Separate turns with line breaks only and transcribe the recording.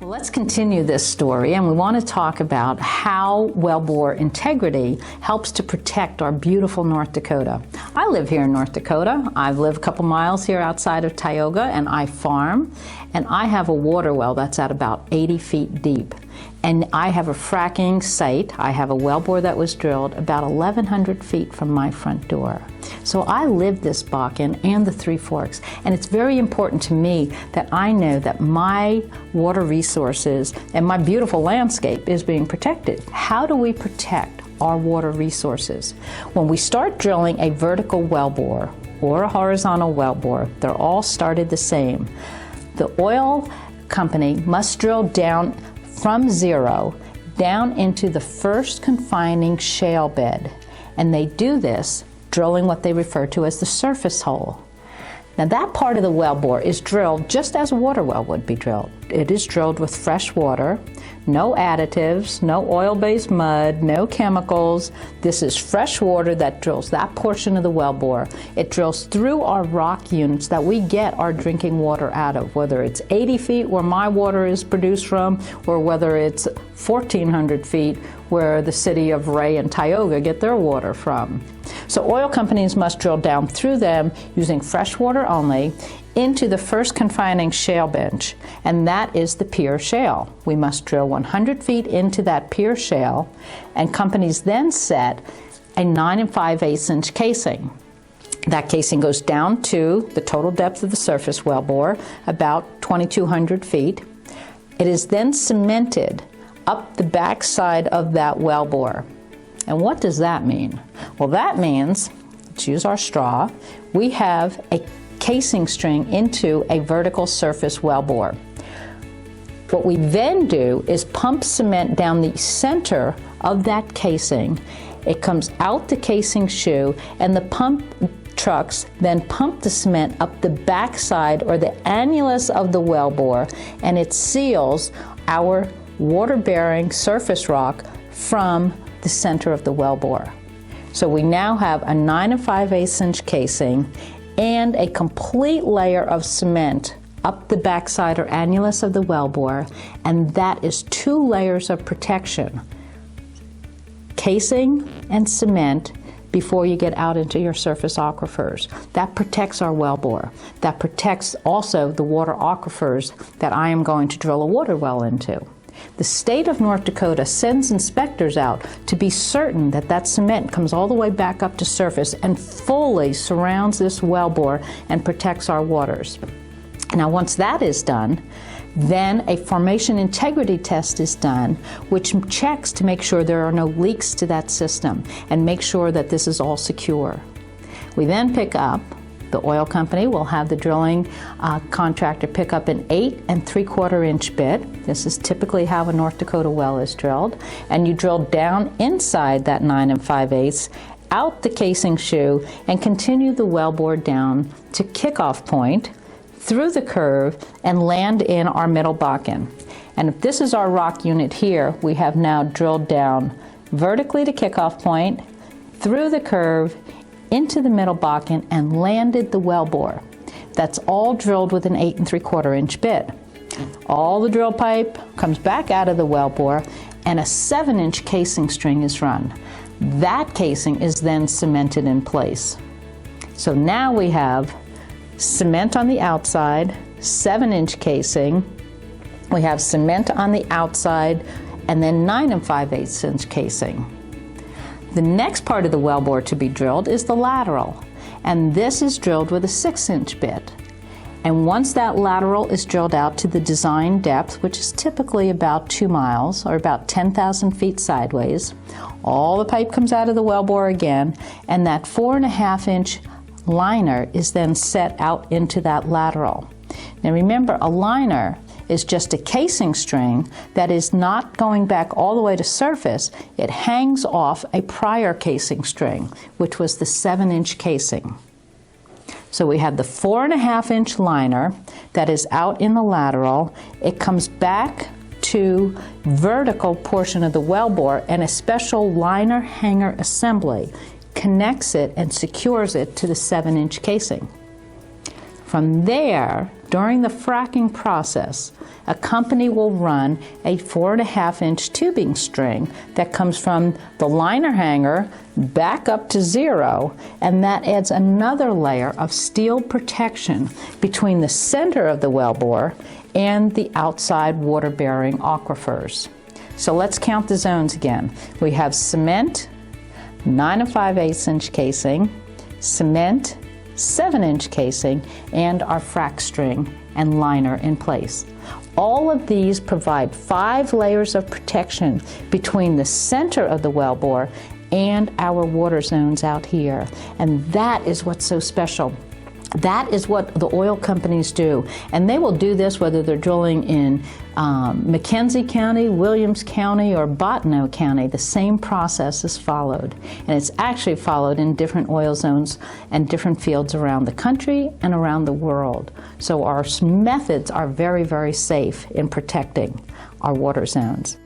Well, let's continue this story, and we want to talk about how wellbore integrity helps to protect our beautiful North Dakota. I live here in North Dakota. I live a couple miles here outside of Tioga, and I farm, and I have a water well that's at about 80 feet deep. And I have a fracking site. I have a wellbore that was drilled about 1,100 feet from my front door. So I live this Bakken and the Three Forks, and it's very important to me that I know that my water resources and my beautiful landscape is being protected. How do we protect our water resources? When we start drilling a vertical wellbore or a horizontal wellbore, they're all started the same. The oil company must drill down from zero down into the first confining shale bed, and they do this drilling what they refer to as the surface hole. Now that part of the wellbore is drilled just as a water well would be drilled. It is drilled with fresh water, no additives, no oil-based mud, no chemicals. This is fresh water that drills that portion of the wellbore. It drills through our rock units that we get our drinking water out of, whether it's 80 feet where my water is produced from, or whether it's 1,400 feet where the city of Ray and Tioga get their water from. So oil companies must drill down through them using fresh water only into the first confining shale bench, and that is the pier shale. We must drill 100 feet into that pier shale, and companies then set a 9 5/8 inch casing. That casing goes down to the total depth of the surface wellbore, about 2,200 feet. It is then cemented up the backside of that wellbore. And what does that mean? Well, that means, let's use our straw, we have a casing string into a vertical surface wellbore. What we then do is pump cement down the center of that casing. It comes out the casing shoe, and the pump trucks then pump the cement up the backside or the annulus of the wellbore, and it seals our water-bearing surface rock from the center of the wellbore. So we now have a 9 5/8 inch casing and a complete layer of cement up the backside or annulus of the wellbore, and that is 2 layers of protection. Casing and cement before you get out into your surface aquifers. That protects our wellbore. That protects also the water aquifers that I am going to drill a water well into. The state of North Dakota sends inspectors out to be certain that that cement comes all the way back up to surface and fully surrounds this wellbore and protects our waters. Now once that is done, then a formation integrity test is done, which checks to make sure there are no leaks to that system and make sure that this is all secure. We then pick up, the oil company will have the drilling contractor pick up an 8 3/4 inch bit. This is typically how a North Dakota well is drilled. And you drill down inside that 9 5/8, out the casing shoe, and continue the wellbore down to kickoff point, through the curve, and land in our middle Bakken. And if this is our rock unit here, we have now drilled down vertically to kickoff point, through the curve, into the middle Bakken, and landed the wellbore. That's all drilled with an 8 3/4 inch bit. All the drill pipe comes back out of the wellbore, and a 7 inch casing string is run. That casing is then cemented in place. So now we have cement on the outside, 7 inch casing, we have cement on the outside, and then 9 5/8 inch casing. The next part of the wellbore to be drilled is the lateral, and this is drilled with a 6 inch bit. And once that lateral is drilled out to the design depth, which is typically about 2 miles or about 10,000 feet sideways, all the pipe comes out of the wellbore again, and that 4.5 inch liner is then set out into that lateral. Now remember, a liner is just a casing string that is not going back all the way to surface. It hangs off a prior casing string, which was the 7 inch casing. So we have the 4.5 inch liner that is out in the lateral. It comes back to vertical portion of the wellbore, and a special liner hanger assembly connects it and secures it to the 7 inch casing. From there, During the fracking process, a company will run a 4.5-inch tubing string that comes from the liner hanger back up to 0, and that adds another layer of steel protection between the center of the wellbore and the outside water-bearing aquifers. So let's count the zones again. We have cement, 9 5/8-inch casing, cement, 7-inch casing, and our frac string and liner in place. All of these provide 5 layers of protection between the center of the wellbore and our water zones out here. And that is what's so special. That is what the oil companies do. And they will do this whether they're drilling in McKenzie County, Williams County, or Bottineau County. The same process is followed. And it's actually followed in different oil zones and different fields around the country and around the world. So our methods are very, very safe in protecting our water zones.